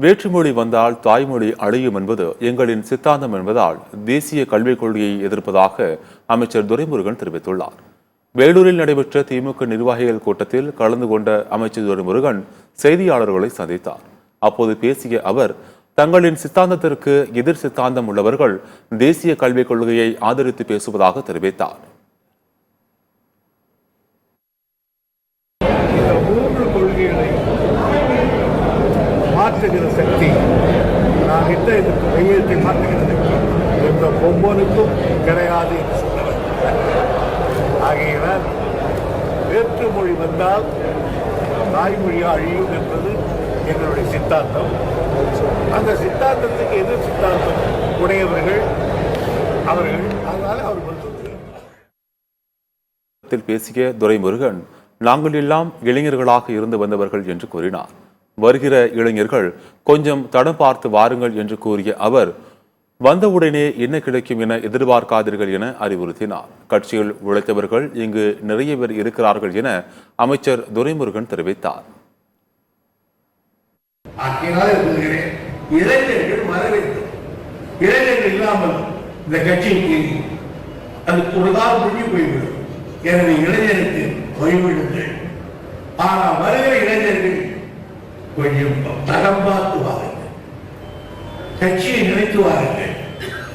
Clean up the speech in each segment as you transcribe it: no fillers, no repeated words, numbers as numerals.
வேற்றுமொழி வந்தால் தாய்மொழி அழியும் என்பது எங்களின் சித்தாந்தம் என்பதால் தேசிய கல்விக் கொள்கையை எதிர்ப்பதாக அமைச்சர் துரைமுருகன் தெரிவித்துள்ளார். வேலூரில் நடைபெற்ற திமுக நிர்வாகிகள் கூட்டத்தில் கலந்து கொண்ட அமைச்சர் துரைமுருகன் செய்தியாளர்களை சந்தித்தார். அப்போது பேசிய அவர், தங்களின் சித்தாந்தத்திற்கு எதிர் சித்தாந்தம் உள்ளவர்கள் தேசிய கல்விக் கொள்கையை ஆதரித்து பேசுவதாக தெரிவித்தார். மாற்றுகிற சக்தி நான் இந்த கையெழுத்தை மாற்றுகிற சக்தி எந்த பொம்பனுக்கும் கிடையாது என்று சொன்னவர். ஆகையினால் வேற்றுமொழி வந்தால் தாய்மொழி அழியும் என்பது எங்களுடைய சித்தாந்தம். அந்த சித்தாந்தத்துக்கு எதிர் சித்தாந்தம் உடையவர்கள் அவர்கள், அதனால அவர்கள் பேசிய துரைமுருகன், நாங்கள் எல்லாம் இளைஞர்களாக இருந்து வந்தவர்கள் என்று கூறினார். வருகிற இளைஞர்கள் கொஞ்சம் தடம் பார்த்து வாருங்கள் என்று கூறிய அவர், வந்தவுடனே என்ன கிடைக்கும் என எதிர்பார்க்காதீர்கள் என அறிவுறுத்தினார். கட்சியில் உழைத்தவர்கள் இங்கு நிறைய பேர் இருக்கிறார்கள் என அமைச்சர் துரைமுருகன் தெரிவித்தார். இளைஞர்கள் வர வேண்டும். இளைஞர்கள் இல்லாமல் இந்த கட்சிக்கு அது ஒரு நாள் முடிஞ்சு போய்விடும். எனவே இளைஞருக்கு ஓய்விடுங்கள். ஆனால் வருகிற இளைஞர்கள் கொஞ்சம் தடம் பார்த்து வாருங்கள், கட்சியை நினைத்து வாருங்கள்.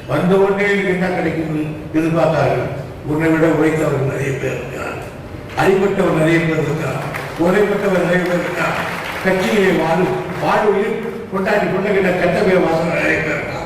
வந்த உடனே என்ன கிடைக்கும் எதிர்பார்த்தார்கள். உன்னை விட உழைத்தவர்கள் நிறைய பேர் இருக்கிறார், அடிப்பட்டவர் நிறைய பேர் இருக்கிறார், உரைப்பட்டவர் நிறைய பேர் இருக்கிறார். கட்சியை வாழ்வில் கொண்டாடி கொண்ட கட்ட பேர் வாசல் நிறைய பேர் இருக்கிறார்.